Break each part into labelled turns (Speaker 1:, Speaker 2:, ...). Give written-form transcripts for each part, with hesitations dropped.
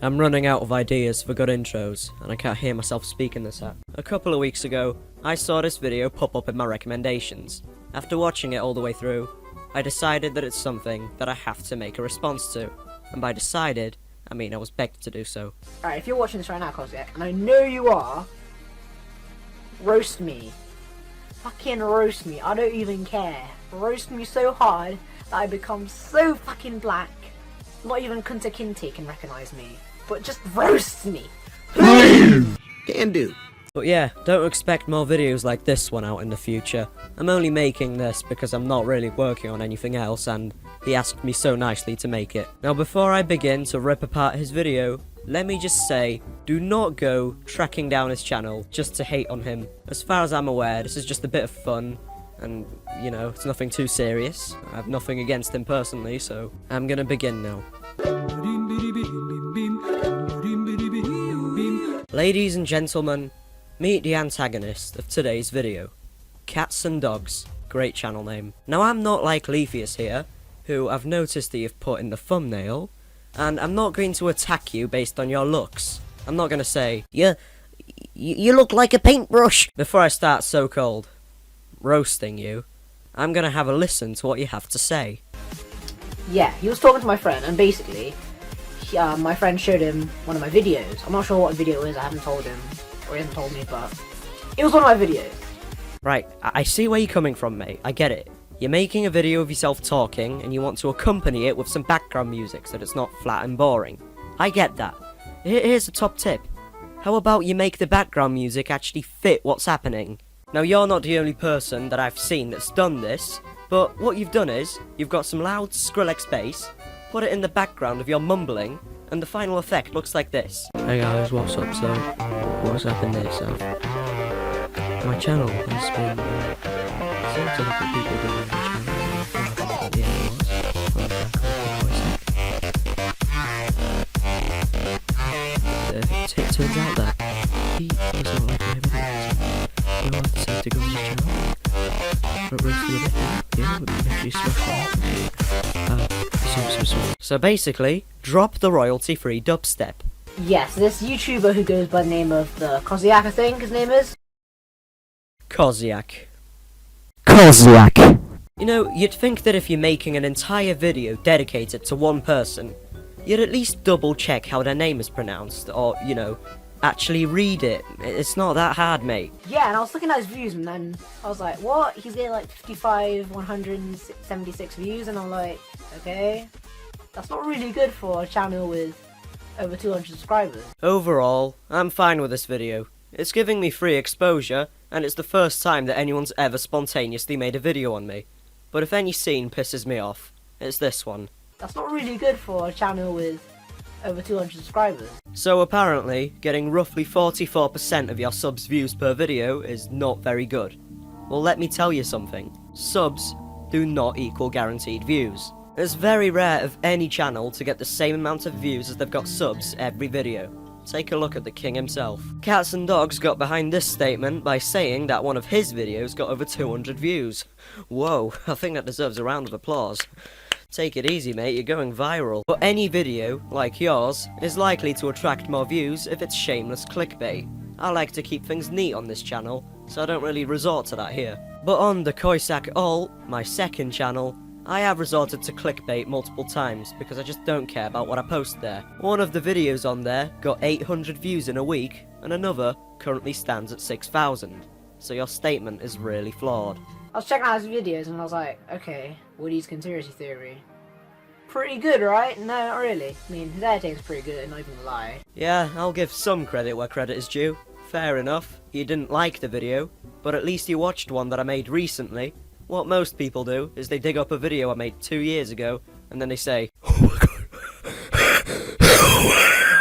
Speaker 1: I'm running out of ideas for good intros, and I can't hear myself speaking this app. A couple of weeks ago, I saw this video pop up in my recommendations. After watching it all the way through, I decided that it's something that I have to make a response to. And by decided, I mean I was begged to do so.
Speaker 2: Alright, if you're watching this right now, Kozyak, and I know you are, roast me. Fucking roast me, I don't even care. Roast me so hard that I become so fucking black. Not even Kunta Kinte can recognise me. But just roast me.
Speaker 3: Can do.
Speaker 1: But yeah, don't expect more videos like this one out in the future. I'm only making this because I'm not really working on anything else, and he asked me so nicely to make it. Now before I begin to rip apart his video, let me just say, do not go tracking down his channel just to hate on him. As far as I'm aware, this is just a bit of fun, and, you know, it's nothing too serious. I have nothing against him personally, so I'm gonna begin now. Ladies and gentlemen, meet the antagonist of today's video. Cats and Dogs. Great channel name. Now I'm not like Leafius here, who I've noticed that you've put in the thumbnail, and I'm not going to attack you based on your looks. I'm not gonna say, you look like a paintbrush. Before I start so-called roasting you, I'm gonna have a listen to what you have to say.
Speaker 2: Yeah, he was talking to my friend, and basically, my friend showed him one of my videos. I'm not sure what video it is, I haven't told him, or he hasn't told me, but it was one of my videos.
Speaker 1: Right, I see where you're coming from, mate. I get it. You're making a video of yourself talking, and you want to accompany it with some background music so that it's not flat and boring. I get that. Here's a top tip. How about you make the background music actually fit what's happening? Now, you're not the only person that I've seen that's done this, but what you've done is, you've got some loud Skrillex bass, put it in the background of your mumbling, and the final effect looks like this. Hey guys, what's up? So, what's happened here? So, my channel has been seems to look at people doing my channel. At the end was, it turns out that he was not like my videos. You know, I decided to go on my channel. But roasted a bit, yeah, but actually So basically, drop the royalty-free dubstep.
Speaker 2: Yes, this YouTuber who goes by the name of the Kozyak, I think his name is?
Speaker 1: Kozyak. You know, you'd think that if you're making an entire video dedicated to one person, you'd at least double check how their name is pronounced, or, you know, actually read it. It's not that hard, mate.
Speaker 2: Yeah, and I was looking at his views, and then I was like, what? He's getting like 176 views, and I'm like, okay, that's not really good for a channel with over 200 subscribers.
Speaker 1: Overall, I'm fine with this video. It's giving me free exposure, and it's the first time that anyone's ever spontaneously made a video on me. But if any scene pisses me off, it's this one.
Speaker 2: That's not really good for a channel with over 200 subscribers.
Speaker 1: So apparently, getting roughly 44% of your subs views per video is not very good. Well, let me tell you something. Subs do not equal guaranteed views. It's very rare of any channel to get the same amount of views as they've got subs every video. Take a look at the king himself. Cats and Dogs got behind this statement by saying that one of his videos got over 200 views. Whoa, I think that deserves a round of applause. Take it easy, mate, you're going viral. But any video, like yours, is likely to attract more views if it's shameless clickbait. I like to keep things neat on this channel, so I don't really resort to that here. But on the Koisak Alt, my second channel, I have resorted to clickbait multiple times because I just don't care about what I post there. One of the videos on there got 800 views in a week, and another currently stands at 6,000. So your statement is really flawed.
Speaker 2: I was checking out his videos and I was like, okay, Woody's conspiracy theory. Pretty good, right? No, not really. I mean, his editing's pretty good, not even a lie.
Speaker 1: Yeah, I'll give some credit where credit is due. Fair enough, you didn't like the video, but at least you watched one that I made recently. What most people do is they dig up a video I made 2 years ago, and then they say, oh my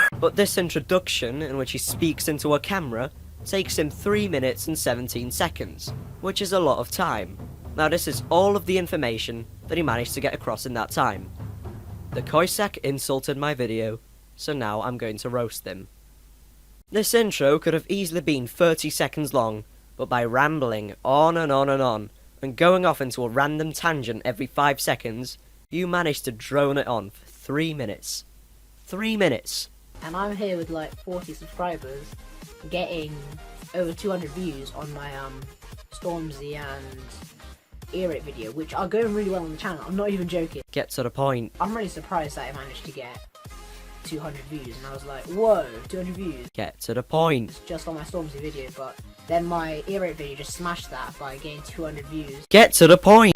Speaker 1: god. But this introduction, in which he speaks into a camera, takes him 3 minutes and 17 seconds, which is a lot of time. Now this is all of the information that he managed to get across in that time. The Koisak insulted my video, so now I'm going to roast him. This intro could have easily been 30 seconds long, but by rambling on and on and on, and going off into a random tangent every 5 seconds, you managed to drone it on for 3 minutes. 3 minutes.
Speaker 2: and I'm here with like 40 subscribers, getting over 200 views on my Stormzy and Earape video, which are going really well on the channel. I'm not even joking.
Speaker 1: Get to the point.
Speaker 2: I'm really surprised that I managed to get 200 views, and I was like, whoa, 200 views
Speaker 1: Get to the point.
Speaker 2: just on my Stormzy video. But then my Earape video just smashed that by getting 200 views.
Speaker 1: Get to the point.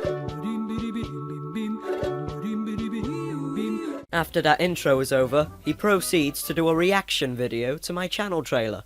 Speaker 1: After that intro is over, he proceeds to do a reaction video to my channel trailer.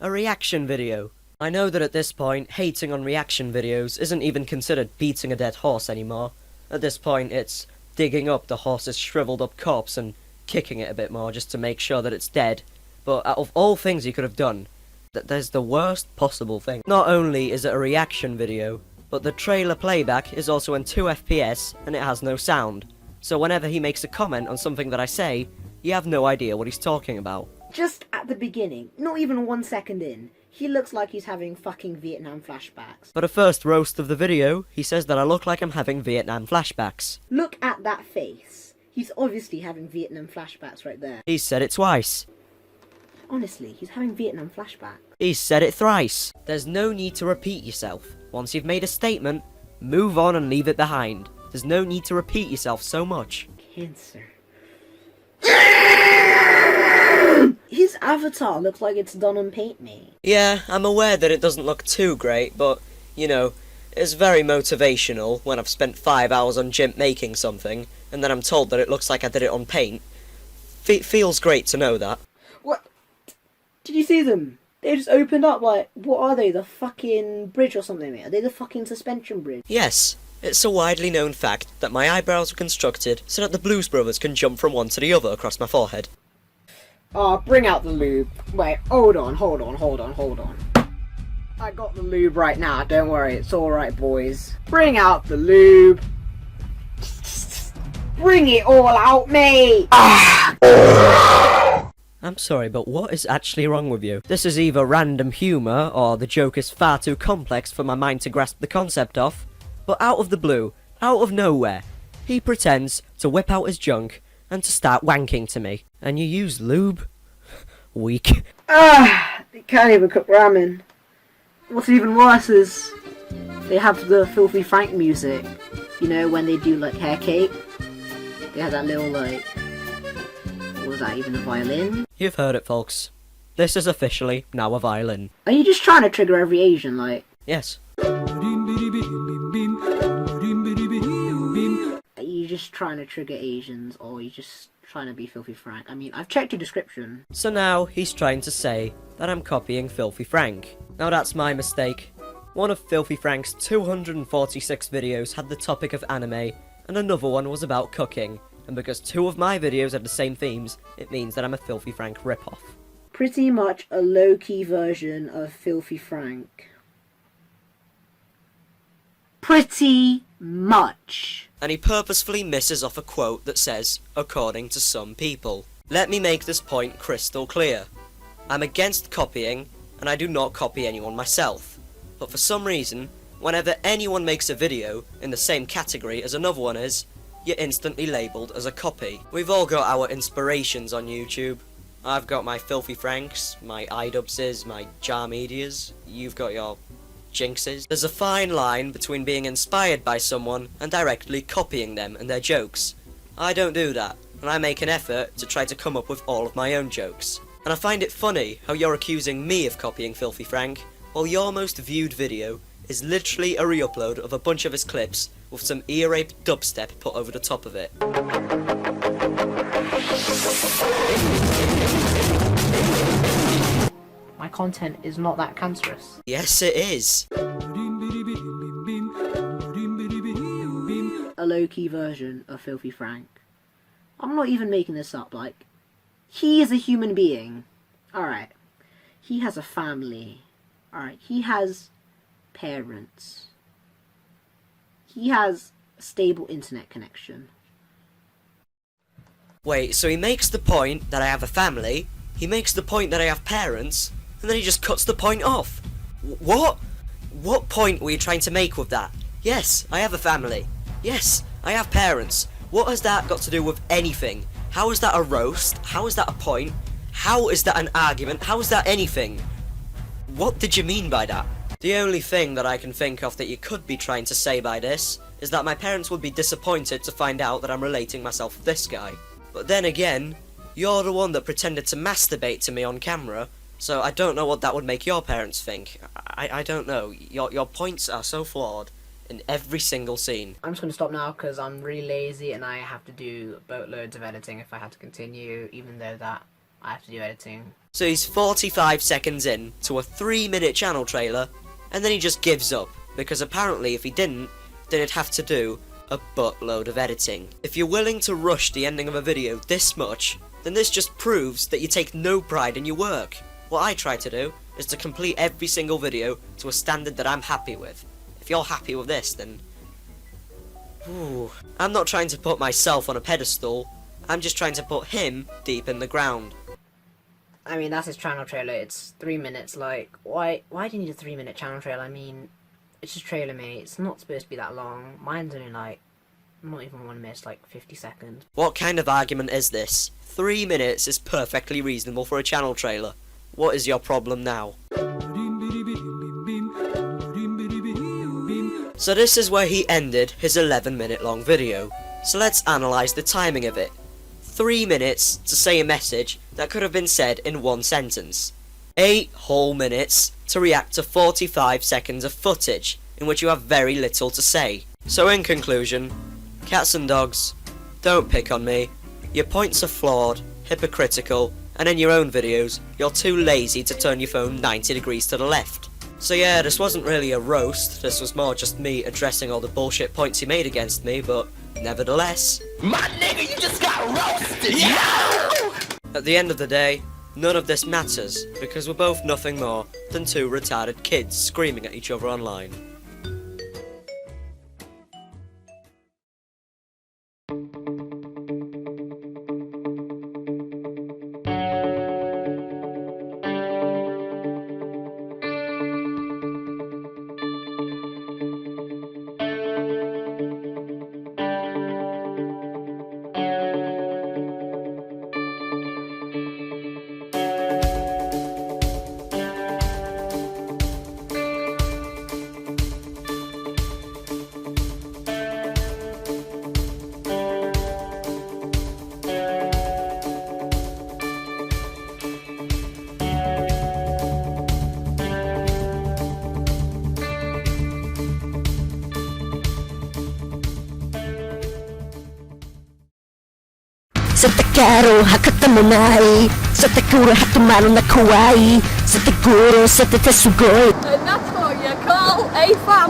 Speaker 1: A reaction video. I know that at this point, hating on reaction videos isn't even considered beating a dead horse anymore. At this point, it's digging up the horse's shriveled up corpse and kicking it a bit more just to make sure that it's dead. But out of all things you could have done, there's the worst possible thing. Not only is it a reaction video, but the trailer playback is also in 2 FPS and it has no sound. So whenever he makes a comment on something that I say, you have no idea what he's talking about.
Speaker 2: Just at the beginning, not even 1 second in, he looks like he's having fucking Vietnam flashbacks.
Speaker 1: For the first roast of the video, he says that I look like I'm having Vietnam flashbacks.
Speaker 2: Look at that face. He's obviously having Vietnam flashbacks right there.
Speaker 1: He's said it twice.
Speaker 2: Honestly, he's having Vietnam flashbacks.
Speaker 1: He's said it thrice. There's no need to repeat yourself. Once you've made a statement, move on and leave it behind. There's no need to repeat yourself so much.
Speaker 2: Cancer. His avatar looks like it's done on Paint Me.
Speaker 1: Yeah, I'm aware that it doesn't look too great, but, you know, it's very motivational when I've spent 5 hours on GIMP making something, and then I'm told that it looks like I did it on Paint. Feels great to know that.
Speaker 2: What? Did you see them? They just opened up like, what are they? The fucking bridge or something, mate? Are they the fucking suspension bridge?
Speaker 1: Yes, it's a widely known fact that my eyebrows were constructed so that the Blues Brothers can jump from one to the other across my forehead.
Speaker 2: Oh, bring out the lube. Wait, hold on. I got the lube right now, don't worry, it's alright, boys. Bring out the lube. Bring it all out, mate!
Speaker 1: I'm sorry, but what is actually wrong with you? This is either random humour, or the joke is far too complex for my mind to grasp the concept of. But out of the blue, out of nowhere, he pretends to whip out his junk and to start wanking to me. And you use lube? Weak.
Speaker 2: They can't even cook ramen. What's even worse is they have the Filthy Frank music. You know, when they do like hair cake, they have that little like, what was that, even a violin?
Speaker 1: You've heard it, folks. This is officially now a violin.
Speaker 2: Are you just trying to trigger every Asian, like?
Speaker 1: Yes.
Speaker 2: Are you just trying to trigger Asians, or are you just trying to be Filthy Frank? I mean, I've checked your description.
Speaker 1: So now he's trying to say that I'm copying Filthy Frank. Now that's my mistake. One of Filthy Frank's 246 videos had the topic of anime, and another one was about cooking. And because 2 of my videos had the same themes, it means that I'm a Filthy Frank ripoff.
Speaker 2: Pretty much a low-key version of Filthy Frank. Pretty much.
Speaker 1: And he purposefully misses off a quote that says, according to some people. Let me make this point crystal clear. I'm against copying, and I do not copy anyone myself. But for some reason, whenever anyone makes a video in the same category as another one is, you're instantly labelled as a copy. We've all got our inspirations on YouTube. I've got my Filthy Franks, my iDubbbz's, my Jarmedias. You've got your Jinxes. There's a fine line between being inspired by someone and directly copying them and their jokes. I don't do that, and I make an effort to try to come up with all of my own jokes. And I find it funny how you're accusing me of copying Filthy Frank, while your most viewed video is literally a re-upload of a bunch of his clips with some ear-rape dubstep put over the top of it.
Speaker 2: My content is not that cancerous.
Speaker 1: Yes, it is.
Speaker 2: A low-key version of Filthy Frank. I'm not even making this up, like, he is a human being. Alright. He has a family. Alright, he has parents. He has a stable internet connection.
Speaker 1: Wait, so he makes the point that I have a family, he makes the point that I have parents, and then he just cuts the point off. What? What point were you trying to make with that? Yes, I have a family. Yes, I have parents. What has that got to do with anything? How is that a roast? How is that a point? How is that an argument? How is that anything? What did you mean by that? The only thing that I can think of that you could be trying to say by this is that my parents would be disappointed to find out that I'm relating myself with this guy. But then again, you're the one that pretended to masturbate to me on camera, so I don't know what that would make your parents think. I don't know. Your points are so flawed in every single scene.
Speaker 2: I'm just going to stop now because I'm really lazy and I have to do boatloads of editing if I have to continue, even though that I have to do editing.
Speaker 1: So he's 45 seconds in to a 3-minute channel trailer, and then he just gives up, because apparently if he didn't, then he'd have to do a buttload of editing. If you're willing to rush the ending of a video this much, then this just proves that you take no pride in your work. What I try to do is to complete every single video to a standard that I'm happy with. If you're happy with this, then... Ooh. I'm not trying to put myself on a pedestal, I'm just trying to put him deep in the ground.
Speaker 2: I mean, that's his channel trailer. It's 3 minutes. Like, why do you need a 3-minute channel trailer? I mean, it's just trailer, mate. It's not supposed to be that long. Mine's only like, not even 1 minute, like 50 seconds.
Speaker 1: What kind of argument is this? 3 minutes is perfectly reasonable for a channel trailer. What is your problem now? So this is where he ended his 11-minute long video. So let's analyse the timing of it. 3 minutes to say a message that could have been said in 1 sentence. 8 whole minutes to react to 45 seconds of footage in which you have very little to say. So in conclusion, cats and dogs, don't pick on me. Your points are flawed, hypocritical, and in your own videos, you're too lazy to turn your phone 90 degrees to the left. So yeah, this wasn't really a roast, this was more just me addressing all the bullshit points he made against me, but nevertheless...
Speaker 3: My nigga, you just got roasted, yo!
Speaker 1: At the end of the day, none of this matters, because we're both nothing more than 2 retarded kids screaming at each other online.
Speaker 4: Sa takaro hakata mo nai Sa takuro hatumano na kawaii Sa takuro sa tatasugoi.
Speaker 5: And that's what you call a fan.